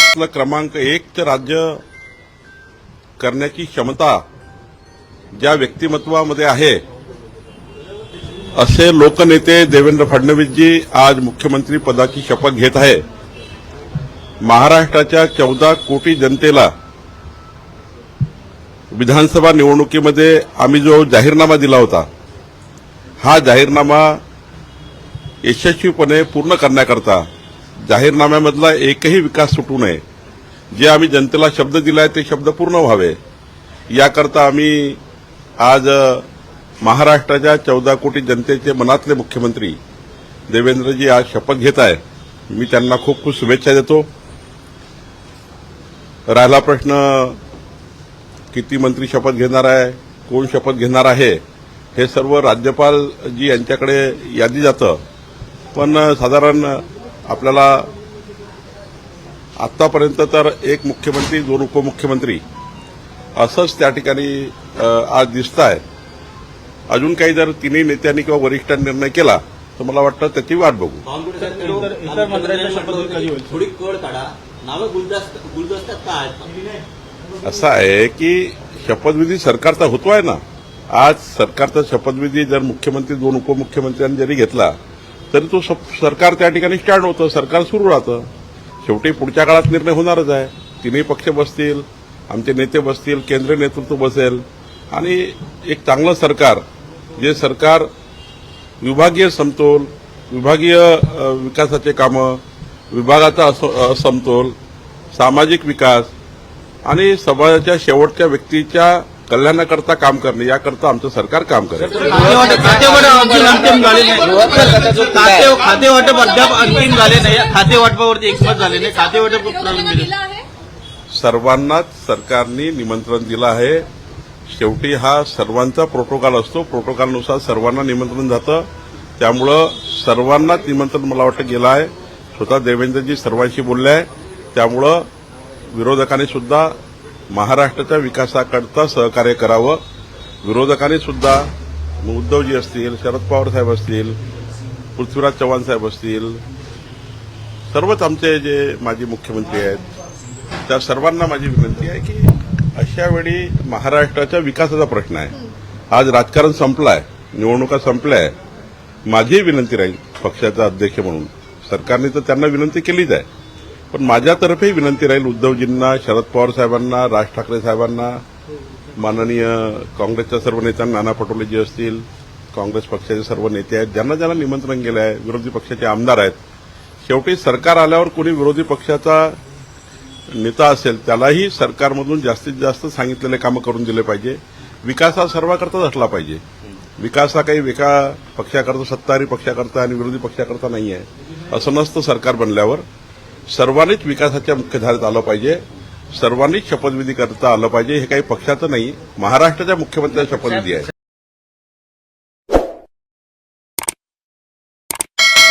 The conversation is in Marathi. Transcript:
आपलं क्रमांक 1 राज्य करण्याची क्षमता ज्या व्यक्तिमत्वामध्ये आहे असे लोकनेते देवेंद्र फडणवीसजी आज मुख्यमंत्री पदाची शपथ घेत आहे। महाराष्ट्राच्या 14 कोटी जनतेला विधानसभा निवडणुकीमध्ये आम्ही जो जाहीरनामा दिला होता, हा जाहीरनामा यशस्वीपणे पूर्ण करण्याकरता जाहीरनाम्यामधला एकही विकास सुटू नये, जे आम्ही जनतेला शब्द दिलाय ते शब्द पूर्ण व्हावे, याकरता आम्ही आज महाराष्ट्राच्या 14 कोटी जनतेचे मनातले मुख्यमंत्री देवेंद्रजी आज शपथ घेत आहे। मी त्यांना खूप खूप शुभेच्छा देतो। राहिला प्रश्न किती मंत्री शपथ घेणार आहे, कोण शपथ घेणार आहे, हे सर्व राज्यपाल जी यांच्याकडे यादी जातं, पण साधारण आपल्याला आतापर्यंत तर एक मुख्यमंत्री 2 उपमुख्यमंत्री असंच त्या ठिकाणी आज दिसत आहे। अजून काही जर तिन्ही नेत्यांनी किंवा वरिष्ठांनी निर्णय केला तर मला वाटतं त्याची वाट बघू। थोडी कळ काढा, नावं गुलदस्त्यात का आहेत? असं आहे की शपथविधी सरकारचा होतोय ना। आज सरकारचा शपथविधी जर मुख्यमंत्री 2 उपमुख्यमंत्र्यांनी जरी घेतला तरी तो सरकार त्या ठिकाणी स्टँड होतं, सरकार सुरू राहतं। शेवटी पुढच्या काळात निर्णय होणारच आहे। तिन्ही पक्ष बसतील, आमचे नेते बसतील, केंद्रीय नेतृत्व बसेल आणि एक चांगलं सरकार, जे सरकार विभागीय समतोल, विभागीय विकासाचे कामं, विभागाचा समतोल, सामाजिक विकास आणि समाजाच्या शेवटच्या व्यक्तीच्या कल्याणाकरता काम करणे, याकरता आमचं सरकार काम करेल। खाते वाटप अद्याप अंतिम झाले नाही, खाते वाटपावरती एकमत झाले नाही, खाते वाटप प्रलंबित आहे। सर्वांनाच सरकारने निमंत्रण दिलं आहे। शेवटी हा सर्वांचा प्रोटोकॉल असतो, प्रोटोकॉलनुसार सर्वांना निमंत्रण जातं, त्यामुळं सर्वांनाच निमंत्रण मला वाटतं गेलं आहे। स्वतः देवेंद्रजी सर्वांशी बोलले आहे, त्यामुळं विरोधकांनी सुद्धा महाराष्ट्राच्या विकासाकरता सहकार्य करावं। विरोधकांनी सुद्धा उद्धवजी असतील, शरद पवार साहेब असतील, पृथ्वीराज चव्हाण साहेब असतील, सर्वच आमचे जे माजी मुख्यमंत्री आहेत, त्या सर्वांना माझी विनंती आहे की अशा वेळी महाराष्ट्राच्या विकासाचा प्रश्न आहे। आज राजकारण संपलं आहे, निवडणुका संपल्या आहे। माझी विनंती राहील पक्षाचा अध्यक्ष म्हणून, सरकारने तर त्यांना विनंती केलीच आहे, पण माझ्यातर्फे विनंती राहील उद्धवजींना, शरद पवार साहेबांना, राज ठाकरे साहेबांना, माननीय काँग्रेसच्या सर्व नेत्यांना, नाना पटोले जी असतील, काँग्रेस पक्षाचे सर्व नेते आहेत, ज्यांना ज्यांना निमंत्रण गेलं आहे, विरोधी पक्षाचे आमदार आहेत, शेवटी सरकार आल्यावर कोणी विरोधी पक्षाचा नेता असेल त्यालाही सरकारमधून जास्तीत जास्त सांगितलेले कामं करून दिले पाहिजे। विकास हा सर्वांकरताच असला पाहिजे। विकास हा काही एका पक्षाकरता, सत्ताधारी पक्षाकरता आणि विरोधी पक्षाकरता नाही आहे, असं नसतं। सरकार बनल्यावर सर्वांनीच विकासाच्या मुख्यधारेत आलं पाहिजे, सर्वांनीच शपथविधी करता आलं पाहिजे। हे काही पक्षाचं नाही, महाराष्ट्राच्या मुख्यमंत्र्यांचा शपथविधी आहे।